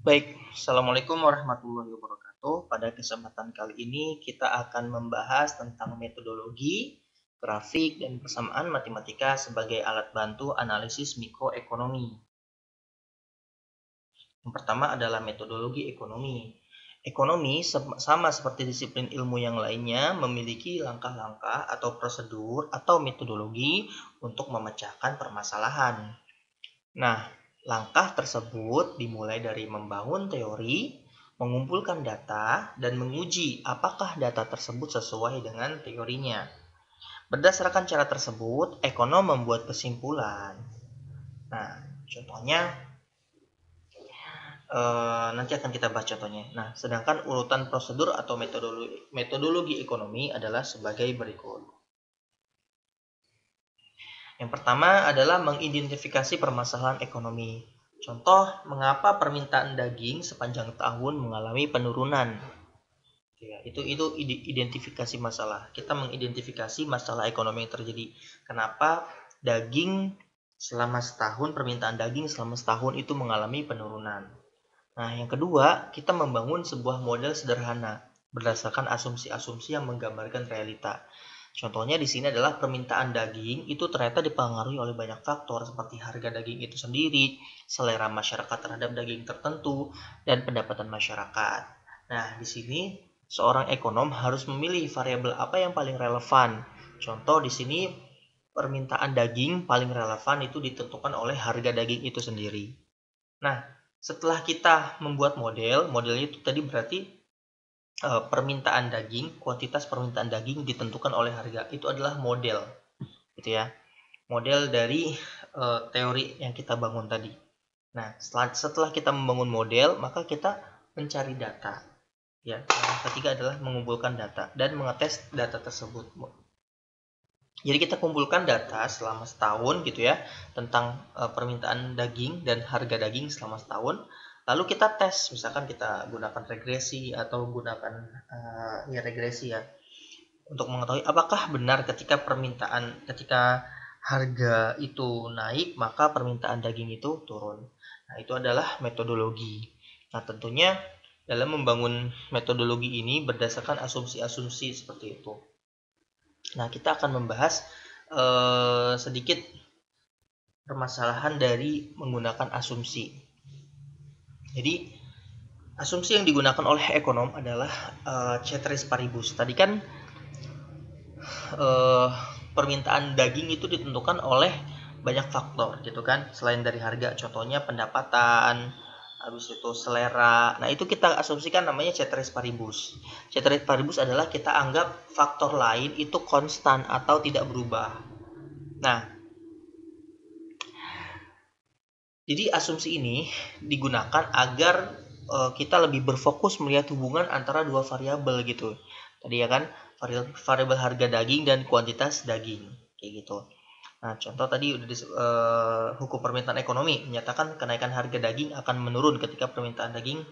Baik, Assalamualaikum warahmatullahi wabarakatuh. Pada kesempatan kali ini kita akan membahas tentang metodologi, grafik, dan persamaan matematika sebagai alat bantu analisis mikroekonomi. Yang pertama adalah metodologi ekonomi. Ekonomi sama seperti disiplin ilmu yang lainnya memiliki langkah-langkah atau prosedur atau metodologi untuk memecahkan permasalahan. Nah, langkah tersebut dimulai dari membangun teori, mengumpulkan data, dan menguji apakah data tersebut sesuai dengan teorinya. Berdasarkan cara tersebut, ekonom membuat kesimpulan. Nah, contohnya nanti akan kita bahas contohnya. Nah, sedangkan urutan prosedur atau metodologi ekonomi adalah sebagai berikut. Yang pertama adalah mengidentifikasi permasalahan ekonomi. Contoh, mengapa permintaan daging sepanjang tahun mengalami penurunan? Ya, itu identifikasi masalah. Kita mengidentifikasi masalah ekonomi yang terjadi. Kenapa daging selama setahun, permintaan daging selama setahun itu mengalami penurunan. Nah, yang kedua, kita membangun sebuah model sederhana berdasarkan asumsi-asumsi yang menggambarkan realita. Contohnya di sini adalah permintaan daging itu ternyata dipengaruhi oleh banyak faktor seperti harga daging itu sendiri, selera masyarakat terhadap daging tertentu, dan pendapatan masyarakat. Nah, di sini seorang ekonom harus memilih variabel apa yang paling relevan. Contoh di sini permintaan daging paling relevan itu ditentukan oleh harga daging itu sendiri. Nah, setelah kita membuat modelnya itu tadi berarti permintaan daging, kuantitas permintaan daging ditentukan oleh harga. Itu adalah model, gitu ya. Model dari teori yang kita bangun tadi. Nah, setelah kita membangun model, maka kita mencari data. Ya, yang ketiga adalah mengumpulkan data dan mengetes data tersebut. Jadi kita kumpulkan data selama setahun gitu ya tentang permintaan daging dan harga daging selama setahun. Lalu kita tes, misalkan kita gunakan regresi atau gunakan regresi ya untuk mengetahui apakah benar ketika harga itu naik maka permintaan daging itu turun. Nah, itu adalah metodologi. Nah, tentunya dalam membangun metodologi ini berdasarkan asumsi-asumsi seperti itu. Nah, kita akan membahas sedikit permasalahan dari menggunakan asumsi. Jadi, asumsi yang digunakan oleh ekonom adalah ceteris paribus. Tadi kan permintaan daging itu ditentukan oleh banyak faktor gitu kan, selain dari harga. Contohnya pendapatan, habis itu selera. Nah, itu kita asumsikan namanya ceteris paribus. Ceteris paribus adalah kita anggap faktor lain itu konstan atau tidak berubah. Nah, jadi asumsi ini digunakan agar kita lebih berfokus melihat hubungan antara dua variabel gitu. Tadi ya kan, variabel harga daging dan kuantitas daging kayak gitu. Nah, contoh tadi udah hukum permintaan ekonomi menyatakan kenaikan harga daging akan menurun ketika permintaan daging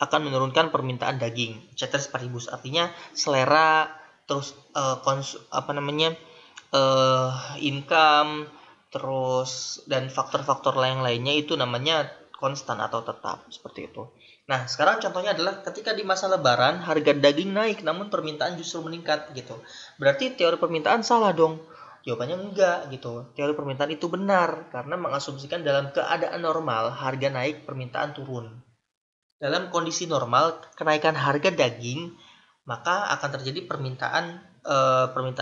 akan menurunkan permintaan daging. Ceteris paribus artinya selera, terus income, terus dan faktor-faktor lainnya itu namanya konstan atau tetap seperti itu. Nah, sekarang contohnya adalah ketika di masa lebaran harga daging naik namun permintaan justru meningkat gitu. Berarti teori permintaan salah dong. Jawabannya enggak gitu. Teori permintaan itu benar karena mengasumsikan dalam keadaan normal harga naik, permintaan turun. Dalam kondisi normal, kenaikan harga daging maka akan terjadi permintaan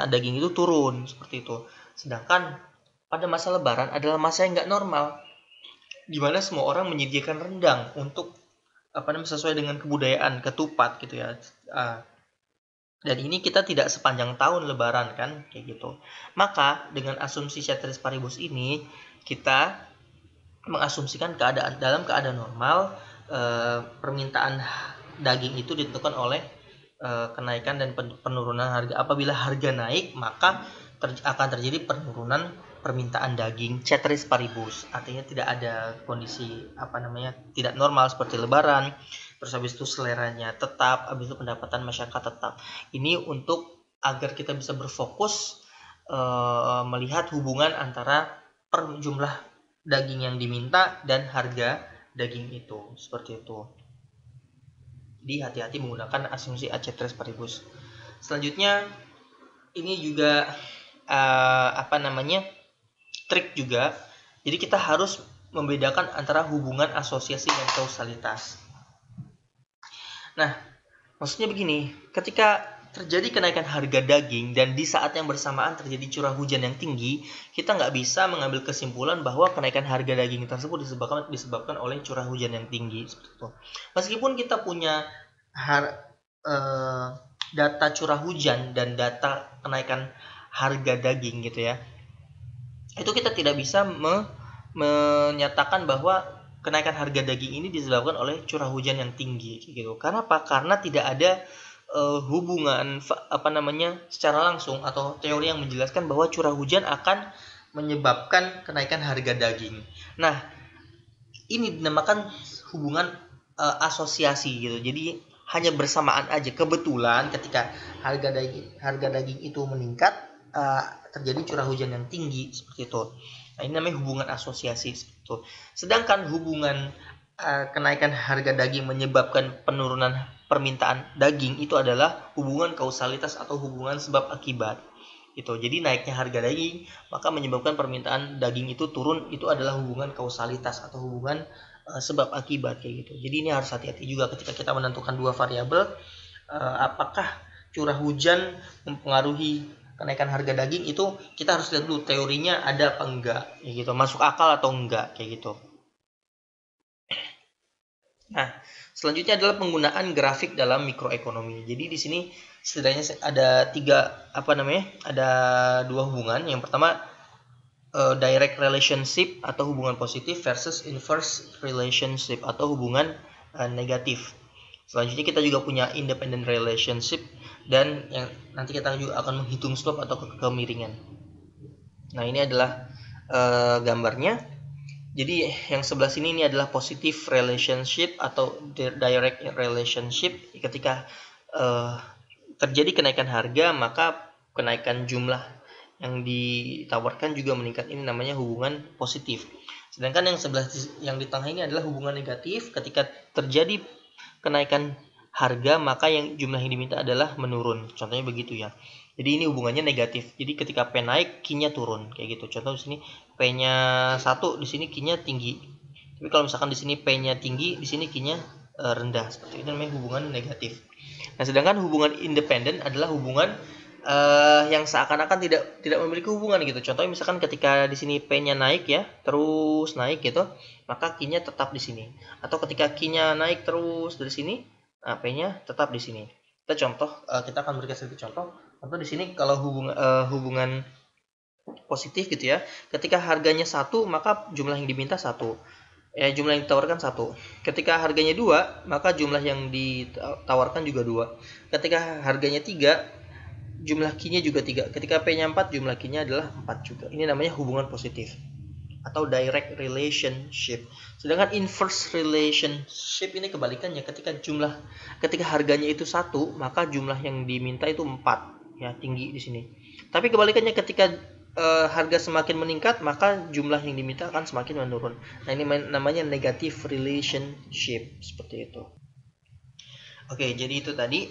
daging itu turun seperti itu. Sedangkan pada masa lebaran adalah masa yang nggak normal, di mana semua orang menyediakan rendang untuk sesuai dengan kebudayaan ketupat gitu ya. Dan ini kita tidak sepanjang tahun lebaran kan kayak gitu. Maka dengan asumsi ceteris paribus ini kita mengasumsikan dalam keadaan normal permintaan daging itu ditentukan oleh kenaikan dan penurunan harga. Apabila harga naik maka akan terjadi penurunan permintaan daging ceteris paribus, artinya tidak ada kondisi tidak normal seperti lebaran. Terus habis itu seleranya tetap, habis itu pendapatan masyarakat tetap. Ini untuk agar kita bisa berfokus melihat hubungan antara jumlah daging yang diminta dan harga daging itu, seperti itu. Jadi hati-hati menggunakan asumsi A ceteris paribus. Selanjutnya ini juga trik juga. Jadi kita harus membedakan antara hubungan asosiasi dan kausalitas. Nah, maksudnya begini, ketika terjadi kenaikan harga daging dan di saat yang bersamaan terjadi curah hujan yang tinggi, kita nggak bisa mengambil kesimpulan bahwa kenaikan harga daging tersebut disebabkan oleh curah hujan yang tinggi. Meskipun kita punya data curah hujan dan data kenaikan harga daging gitu ya, itu kita tidak bisa menyatakan bahwa kenaikan harga daging ini disebabkan oleh curah hujan yang tinggi gitu. Karena apa? Karena tidak ada hubungan secara langsung atau teori yang menjelaskan bahwa curah hujan akan menyebabkan kenaikan harga daging. Nah, ini dinamakan hubungan asosiasi gitu. Jadi hanya bersamaan aja. Kebetulan ketika harga daging itu meningkat, terjadi curah hujan yang tinggi seperti itu. Nah, ini namanya hubungan asosiasi seperti itu. Sedangkan hubungan kenaikan harga daging menyebabkan penurunan permintaan daging itu adalah hubungan kausalitas atau hubungan sebab akibat. Itu. Jadi naiknya harga daging maka menyebabkan permintaan daging itu turun, itu adalah hubungan kausalitas atau hubungan sebab akibat kayak gitu. Jadi ini harus hati-hati juga ketika kita menentukan dua variabel, apakah curah hujan mempengaruhi kenaikan harga daging, itu kita harus lihat dulu teorinya ada apa enggak kayak gitu, masuk akal atau enggak kayak gitu. Nah, selanjutnya adalah penggunaan grafik dalam mikroekonomi. Jadi di sini setidaknya ada ada dua hubungan. Yang pertama direct relationship atau hubungan positif versus inverse relationship atau hubungan negatif. Selanjutnya kita juga punya independent relationship dan yang nanti kita juga akan menghitung slope atau kemiringan. Nah, ini adalah gambarnya. Jadi yang sebelah sini ini adalah positive relationship atau direct relationship. Ketika terjadi kenaikan harga, maka kenaikan jumlah yang ditawarkan juga meningkat. Ini namanya hubungan positif. Sedangkan yang di tengah ini adalah hubungan negatif. Ketika terjadi kenaikan harga, maka yang jumlah yang diminta adalah menurun. Contohnya begitu ya. Jadi ini hubungannya negatif. Jadi ketika P naik, Q-nya turun kayak gitu. Contoh di sini P-nya 1, di sini Q-nya tinggi. Tapi kalau misalkan di sini P-nya tinggi, di sini Q-nya rendah. Seperti itu namanya hubungan negatif. Nah, sedangkan hubungan independen adalah hubungan yang seakan-akan tidak memiliki hubungan gitu. Contohnya misalkan ketika di sini P-nya naik ya, terus naik gitu, maka Q-nya tetap di sini. Atau ketika Q-nya naik terus dari sini, nah P-nya tetap di sini. Kita akan berikan sedikit contoh. Contoh di sini kalau hubungan positif gitu ya, ketika harganya 1 maka jumlah yang diminta 1, jumlah yang ditawarkan 1. Ketika harganya 2 maka jumlah yang ditawarkan juga 2. Ketika harganya 3 jumlah Q-nya juga 3. Ketika P-nya 4 jumlah Q-nya adalah 4 juga. Ini namanya hubungan positif atau direct relationship. Sedangkan inverse relationship ini kebalikannya, ketika harganya itu 1 maka jumlah yang diminta itu 4 ya, tinggi di sini. Tapi kebalikannya, ketika harga semakin meningkat maka jumlah yang diminta akan semakin menurun. Nah, ini namanya negative relationship seperti itu. Oke, jadi itu tadi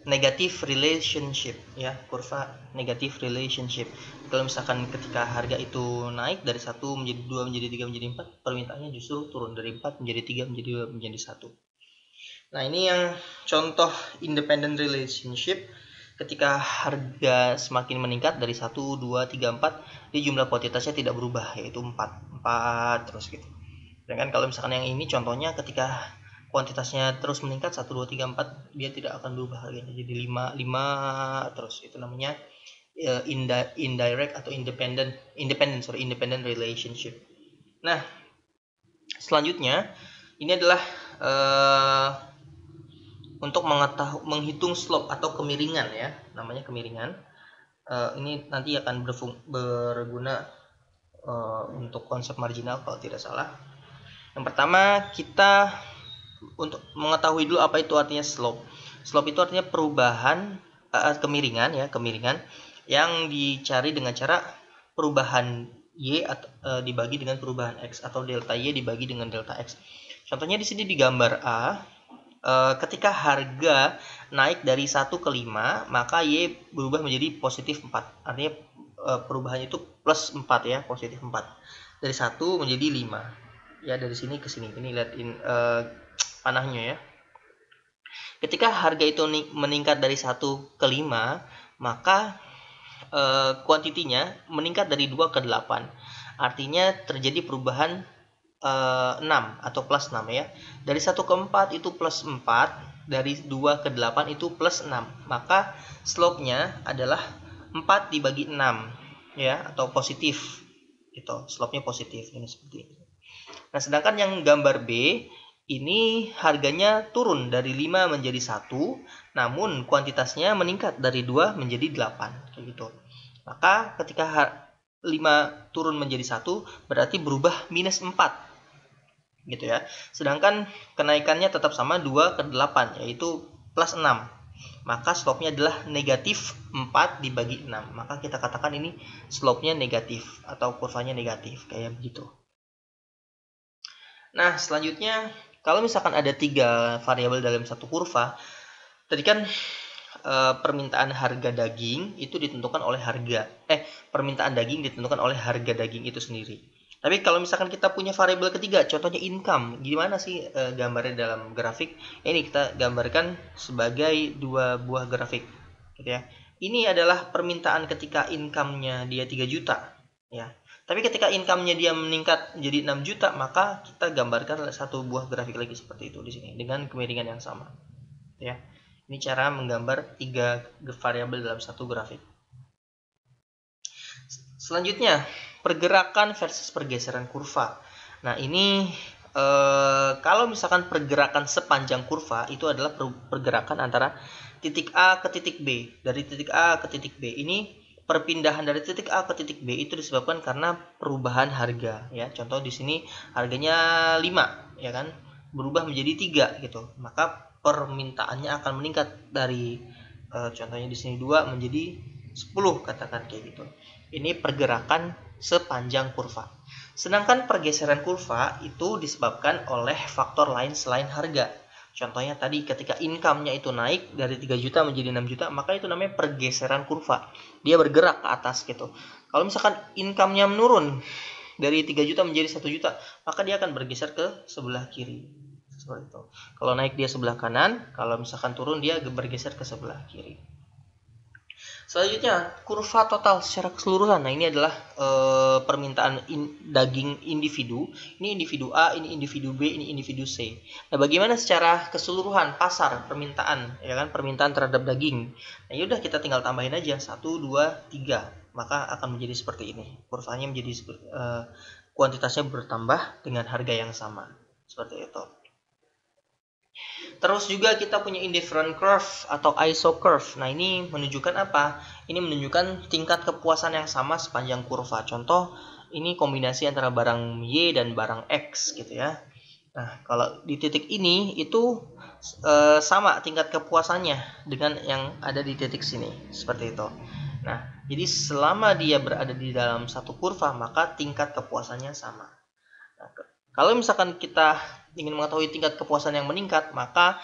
negative relationship ya, kurva negative relationship. Kalau misalkan ketika harga itu naik dari 1 menjadi 2 menjadi 3 menjadi 4, permintaannya justru turun dari 4 menjadi 3 menjadi 2 menjadi 1. Nah, ini yang contoh independent relationship. Ketika harga semakin meningkat dari 1, 2, 3, 4, di jumlah kuantitasnya tidak berubah, yaitu 4 terus gitu. Sedangkan kalau misalkan yang ini contohnya ketika kuantitasnya terus meningkat 1, 2, 3, 4, dia tidak akan berubah harganya jadi 5 terus. Itu namanya indirect atau independent relationship. Nah, selanjutnya ini adalah untuk menghitung slope atau kemiringan ya, namanya kemiringan. Ini nanti akan berguna untuk konsep marginal kalau tidak salah. Yang pertama, kita untuk mengetahui dulu apa itu artinya slope. Slope itu artinya perubahan kemiringan ya, kemiringan yang dicari dengan cara perubahan Y dibagi dengan perubahan X, atau delta Y dibagi dengan delta X. Contohnya di sini di gambar A, ketika harga naik dari 1 ke 5, maka Y berubah menjadi positif 4. Artinya perubahannya itu plus 4 ya, positif 4. Dari 1 menjadi 5. Ya, dari sini ke sini. Ini lihatin panahnya ya. Ketika harga itu meningkat dari 1 ke 5, maka kuantitinya meningkat dari 2 ke 8. Artinya terjadi perubahan 6 atau plus 6 ya. Dari 1 ke 4 itu plus 4, dari 2 ke 8 itu plus 6. Maka slope-nya adalah 4 dibagi 6 ya, atau positif. Gitu. Slope-nya positif ini seperti ini. Nah, sedangkan yang gambar B ini harganya turun dari 5 menjadi 1, namun kuantitasnya meningkat dari 2 menjadi 8 kayak gitu. Maka ketika 5 turun menjadi 1 berarti berubah minus 4 gitu ya. Sedangkan kenaikannya tetap sama 2 ke 8 yaitu plus 6. Maka slope-nya adalah negatif 4 dibagi 6. Maka kita katakan ini slope-nya negatif atau kurvanya negatif kayak begitu. Nah, selanjutnya kalau misalkan ada 3 variabel dalam satu kurva, tadi kan permintaan harga daging itu ditentukan oleh permintaan daging ditentukan oleh harga daging itu sendiri. Tapi kalau misalkan kita punya variabel ketiga, contohnya income, gimana sih gambarnya dalam grafik? Ini kita gambarkan sebagai 2 buah grafik, gitu ya. Ini adalah permintaan ketika income-nya dia 3 juta, ya. Tapi ketika income-nya dia meningkat menjadi 6 juta, maka kita gambarkan satu buah grafik lagi seperti itu di sini dengan kemiringan yang sama. Ya. Ini cara menggambar 3 variabel dalam satu grafik. Selanjutnya, pergerakan versus pergeseran kurva. Nah, ini kalau misalkan pergerakan sepanjang kurva itu adalah pergerakan antara titik A ke titik B. Dari titik A ke titik B ini perpindahan dari titik A ke titik B itu disebabkan karena perubahan harga ya. Contoh di sini harganya 5 ya kan, berubah menjadi 3 gitu. Maka permintaannya akan meningkat dari contohnya di sini 2 menjadi 10 katakan kayak gitu. Ini pergerakan sepanjang kurva. Sedangkan pergeseran kurva itu disebabkan oleh faktor lain selain harga. Contohnya tadi ketika income-nya itu naik dari 3 juta menjadi 6 juta, maka itu namanya pergeseran kurva. Dia bergerak ke atas gitu. Kalau misalkan income-nya menurun dari 3 juta menjadi 1 juta, maka dia akan bergeser ke sebelah kiri. Seperti itu. Kalau naik dia sebelah kanan, kalau misalkan turun dia bergeser ke sebelah kiri. Selanjutnya, kurva total secara keseluruhan. Nah, ini adalah permintaan daging individu. Ini individu A, ini individu B, ini individu C. Nah, bagaimana secara keseluruhan pasar permintaan, ya kan, permintaan terhadap daging. Nah, yaudah kita tinggal tambahin aja 1, 2, 3. Maka akan menjadi seperti ini. Kurvanya menjadi kuantitasnya bertambah dengan harga yang sama. Seperti itu. Terus juga kita punya indifferent curve atau ISO curve. Nah, ini menunjukkan apa? Ini menunjukkan tingkat kepuasan yang sama sepanjang kurva. Contoh, ini kombinasi antara barang Y dan barang X gitu ya. Nah, kalau di titik ini itu sama tingkat kepuasannya dengan yang ada di titik sini. Seperti itu. Nah, jadi selama dia berada di dalam satu kurva, maka tingkat kepuasannya sama. Nah, kalau misalkan kita ingin mengetahui tingkat kepuasan yang meningkat, maka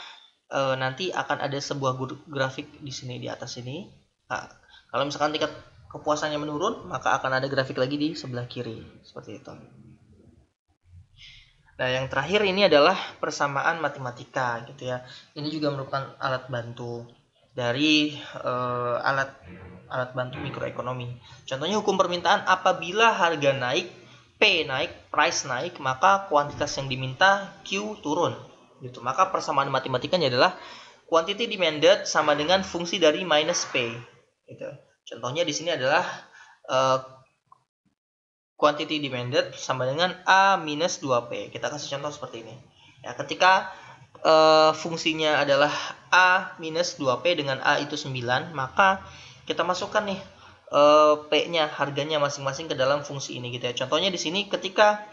nanti akan ada sebuah grafik di sini di atas ini. Nah, kalau misalkan tingkat kepuasannya menurun, maka akan ada grafik lagi di sebelah kiri seperti itu. Nah, yang terakhir ini adalah persamaan matematika gitu ya. Ini juga merupakan alat bantu dari alat bantu mikroekonomi. Contohnya hukum permintaan, apabila harga naik, P naik, price naik, maka kuantitas yang diminta Q turun. Gitu. Maka persamaan matematikanya adalah quantity demanded sama dengan fungsi dari minus P. Gitu. Contohnya di sini adalah quantity demanded sama dengan A minus 2P. Kita kasih contoh seperti ini. Ya, ketika fungsinya adalah A minus 2P dengan A itu 9, maka kita masukkan nih P-nya, harganya masing-masing ke dalam fungsi ini gitu ya. Contohnya di sini ketika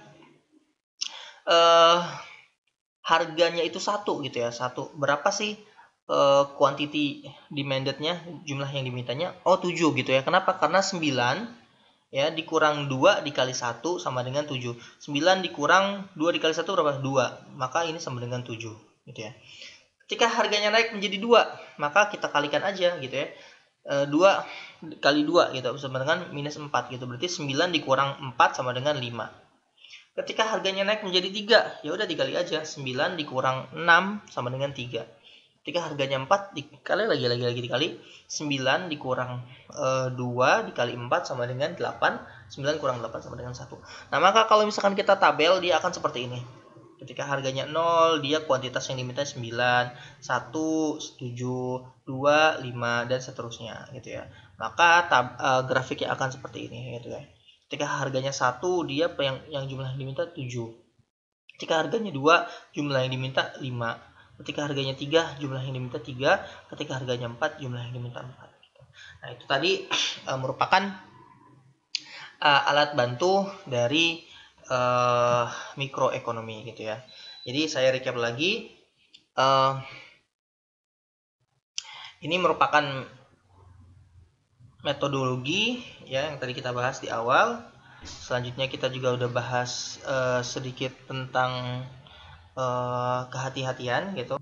harganya itu 1 gitu ya. 1. Berapa sih quantity demanded-nya, jumlah yang dimintanya? Oh, 7 gitu ya. Kenapa? Karena 9 ya, dikurang 2 dikali 1 sama dengan 7. 9 dikurang 2 dikali 1 berapa? 2. Maka ini sama dengan 7 gitu ya. Ketika harganya naik menjadi 2, maka kita kalikan aja gitu ya. 2 kali 2 gitu sama dengan minus 4 gitu. Berarti 9 dikurang 4 sama dengan 5. Ketika harganya naik menjadi 3, ya udah dikali aja. 9 dikurang 6 sama dengan 3. Ketika harganya 4 dikali dikali 9 dikurang 2 dikali 4 sama dengan 8. 9 kurang 8 sama dengan 1. Nah, maka kalau misalkan kita tabel, dia akan seperti ini. Ketika harganya 0, dia kuantitas yang diminta 9, 1, 7, 2, 5 dan seterusnya gitu ya. Maka grafiknya akan seperti ini gitu ya. Ketika harganya 1, dia yang jumlah yang diminta 7. Ketika harganya 2, jumlah yang diminta 5. Ketika harganya 3, jumlah yang diminta 3. Ketika harganya 4, jumlah yang diminta 4. Nah, itu tadi merupakan alat bantu dari mikroekonomi gitu ya. Jadi saya recap lagi. Ini merupakan metodologi ya yang tadi kita bahas di awal. Selanjutnya kita juga udah bahas sedikit tentang kehati-hatian gitu.